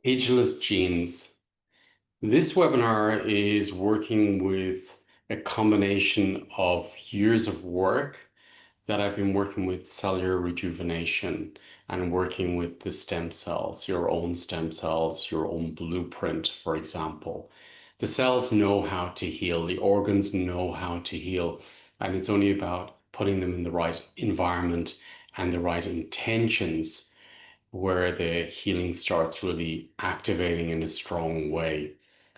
Ageless genes. This webinar is working with a combination of years of work that I've been working with cellular rejuvenation and working with the stem cells, stem cells, your own blueprint, for example. The cells know how to heal, the organs know how to heal, and it's only about putting them in the right environment and the right intentions where the healing starts really activating in a strong way.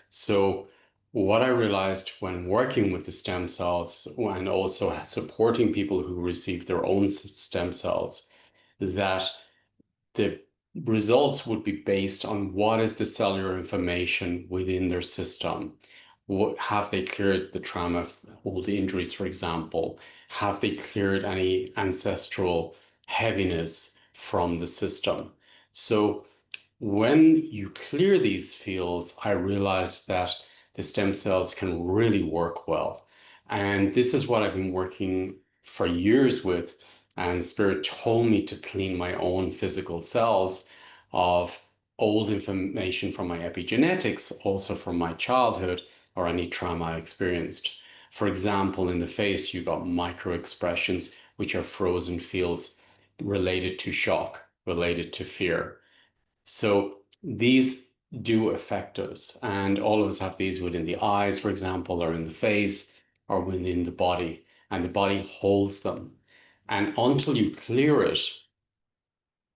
So, what I realized when working with the stem cells and also supporting people who receive their own stem cells, that the results would be based on what is the cellular information within their system. What, have they cleared the trauma, old injuries, for example? Have they cleared any ancestral heaviness from the system? So when you clear these fields, I realized that the stem cells can really work well. And this is what I've been working for years with. And Spirit told me to clean my own physical cells of old information from my epigenetics, also from my childhood or any trauma I experienced. For example, in the face, you got micro expressions, which are frozen fields related to shock, related to fear. So these do affect us, and all of us have these within the eyes, for example, or in the face, or within the body, and the body holds them. And until you clear it,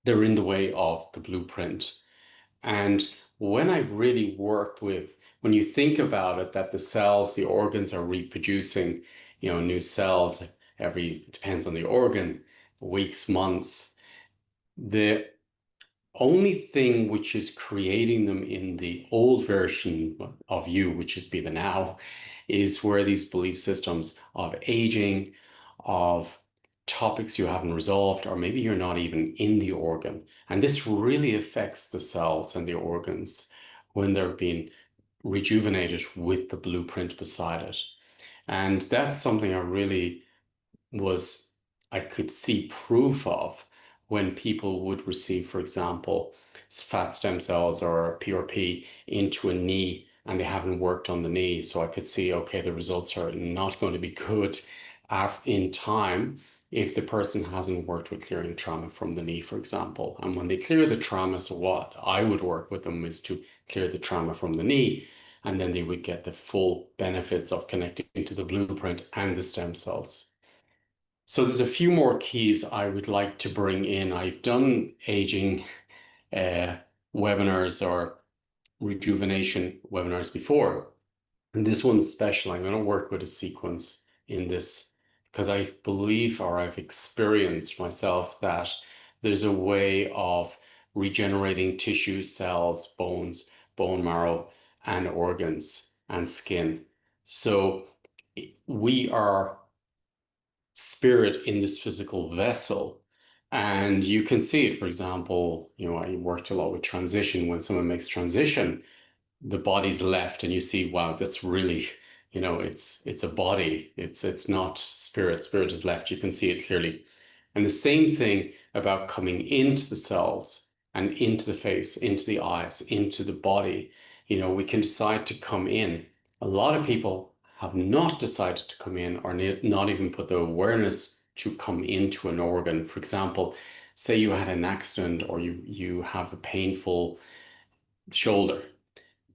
they're in the way of the blueprint. And when I really work with, when you think about it, that the cells, the organs are reproducing, new cells every, depends on the organ, weeks, months. The only thing which is creating them in the old version of you, which is be the now, is where these belief systems of aging, of topics you haven't resolved, or maybe you're not even in the organ. And this really affects the cells and the organs when they're being rejuvenated with the blueprint beside it. And that's something I really was I could see proof of when people would receive, for example, fat stem cells or PRP into a knee and they haven't worked on the knee. So I could see, okay, the results are not going to be good in time if the person hasn't worked with clearing trauma from the knee, for example. And when they clear the trauma, so what I would work with them is to clear the trauma from the knee, and then they would get the full benefits of connecting to the blueprint and the stem cells. So there's a few more keys I would like to bring in. I've done aging uh, webinars or rejuvenation webinars before. And this one's special. I'm going to work with a sequence in this because I believe or I've experienced myself that there's a way of regenerating tissue, cells, bones, bone marrow, and organs and skin. So we are spirit in this physical vessel. And you can see it, for example, I worked a lot with transition. When someone makes transition, the body's left, and you see, wow, that's really, it's a body. It's not spirit. Spirit is left. You can see it clearly. And the same thing about coming into the cells and into the face, into the eyes, into the body. We can decide to come in. A lot of people have not decided to come in or not even put the awareness to come into an organ. For example, say you had an accident or you have a painful shoulder.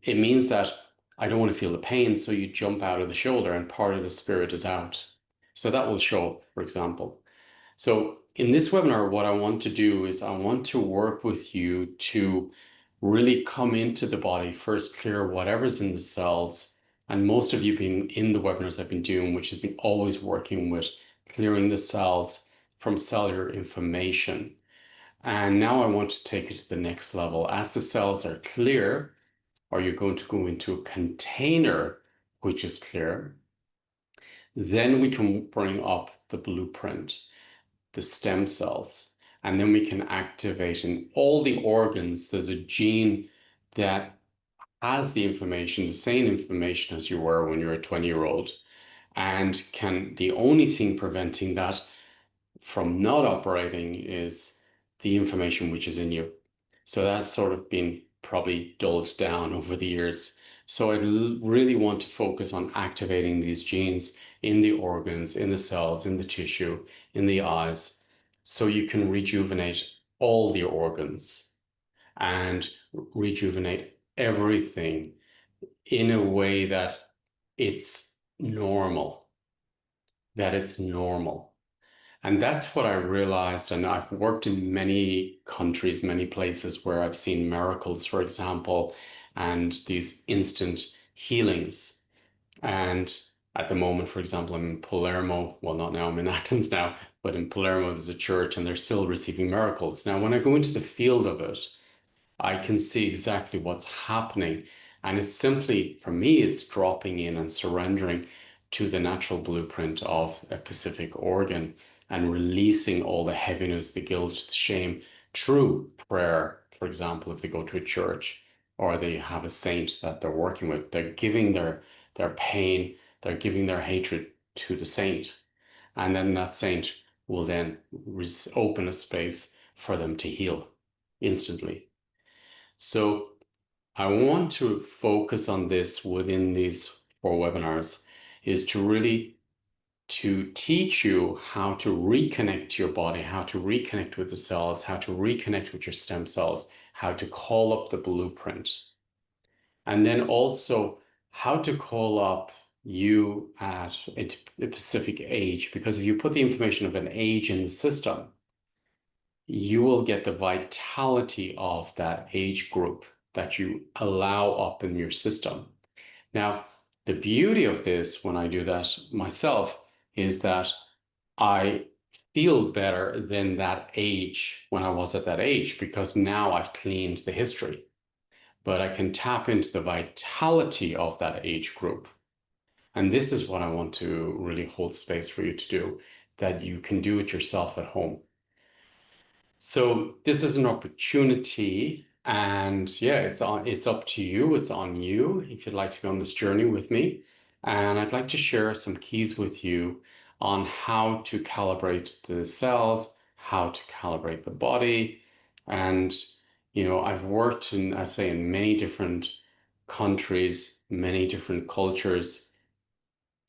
It means that I don't want to feel the pain, so you jump out of the shoulder and part of the spirit is out. So that will show up, for example. So in this webinar, what I want to do is I want to work with you to really come into the body, first clear whatever's in the cells. And most of you been in the webinars I've been doing, which has been always working with clearing the cells from cellular information. And now I want to take it to the next level. As the cells are clear, or you're going to go into a container which is clear, then we can bring up the blueprint, the stem cells, and then we can activate in all the organs. There's a gene that has the information, the same information as you were when you're a 20-year-old, and can the only thing preventing that from not operating is the information which is in you. So that's sort of been probably dulled down over the years. So I really want to focus on activating these genes in the organs, in the cells, in the tissue, in the eyes, so you can rejuvenate all the organs and rejuvenate everything in a way that it's normal, that it's normal. And that's what I realized. And I've worked in many countries, many places where I've seen miracles, for example, and these instant healings. And at the moment, for example, I'm in Palermo. Well, not now, I'm in Athens now, but in Palermo, there's a church and they're still receiving miracles. Now, when I go into the field of it, I can see exactly what's happening. And it's simply, for me, it's dropping in and surrendering to the natural blueprint of a specific organ and releasing all the heaviness, the guilt, the shame through prayer. For example, if they go to a church or they have a saint that they're working with, they're giving their pain, they're giving their hatred to the saint. And then that saint will then open a space for them to heal instantly. So I want to focus on this within these 4 webinars is to really to teach you how to reconnect to your body, how to reconnect with the cells, how to reconnect with your stem cells, how to call up the blueprint, and then also how to call up you at a specific age. Because if you put the information of an age in the system, you will get the vitality of that age group that you allow up in your system. Now, the beauty of this when I do that myself is that I feel better than that age when I was at that age because now I've cleaned the history, but I can tap into the vitality of that age group. And this is what I want to really hold space for you to do, that you can do it yourself at home. So this is an opportunity, and yeah, it's up to you. It's on you if you'd like to go on this journey with me. And I'd like to share some keys with you on how to calibrate the cells, how to calibrate the body. And I've worked in, I say, in many different countries, many different cultures.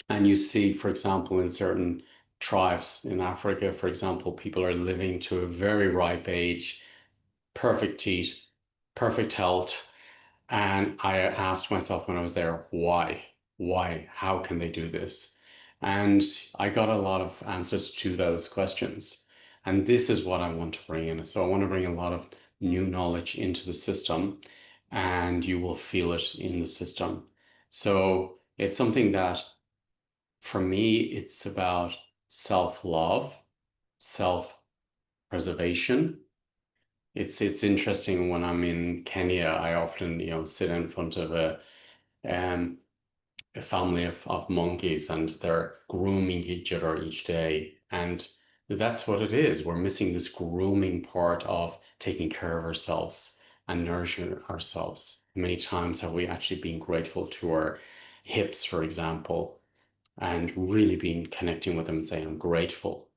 And you see, for example, in certain tribes in Africa, for example, people are living to a very ripe age, perfect teeth, perfect health. And I asked myself when I was there, why? Why? How can they do this? And I got a lot of answers to those questions. And this is what I want to bring in. So I want to bring a lot of new knowledge into the system, and you will feel it in the system. So it's something that for me, it's about self-love, self-preservation. It's interesting when I'm in Kenya, I often, sit in front of um a family of monkeys and they're grooming each other each day. And that's what it is. We're missing this grooming part of taking care of ourselves and nourishing ourselves. Many times have we actually been grateful to our hips, for example, and really been connecting with them and saying, I'm grateful.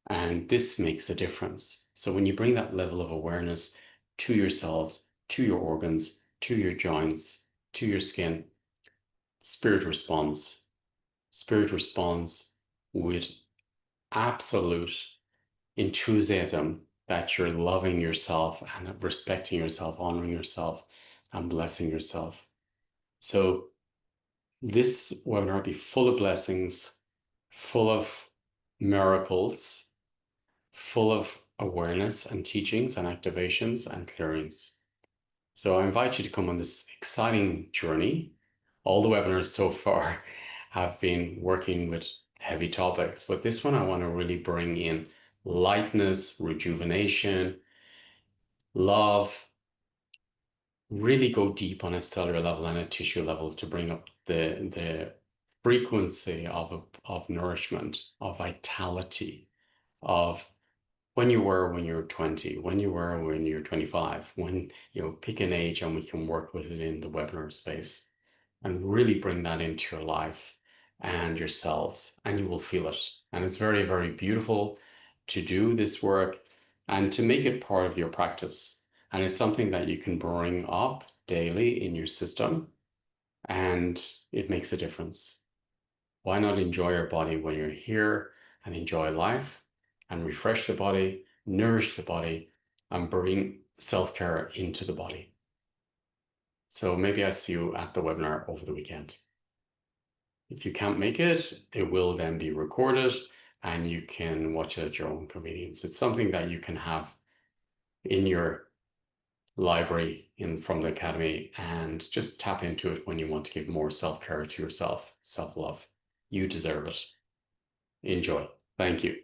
And this makes a difference. So when you bring that level of awareness to your cells, to your organs, to your joints, to your skin, spirit responds. Spirit responds with absolute enthusiasm that you're loving yourself and respecting yourself, honoring yourself, and blessing yourself. So this webinar will be full of blessings, full of miracles, full of awareness and teachings and activations and clearings. So I invite you to come on this exciting journey. All the webinars so far have been working with heavy topics, but this one I want to really bring in lightness, rejuvenation, love, really go deep on a cellular level and a tissue level to bring up the frequency of nourishment, of vitality, of when you were 20, when you were when you're 25, when pick an age and we can work with it in the webinar space and really bring that into your life and your cells, and you will feel it. And it's very, very beautiful to do this work and to make it part of your practice. And it's something that you can bring up daily in your system, and it makes a difference. Why not enjoy your body when you're here and enjoy life and refresh the body, nourish the body, and bring self-care into the body? So maybe I see you at the webinar over the weekend. If you can't make it, it will then be recorded and you can watch it at your own convenience. It's something that you can have in your library from the Academy and just tap into it when you want to give more self-care to yourself, self-love. You deserve it. Enjoy. Thank you.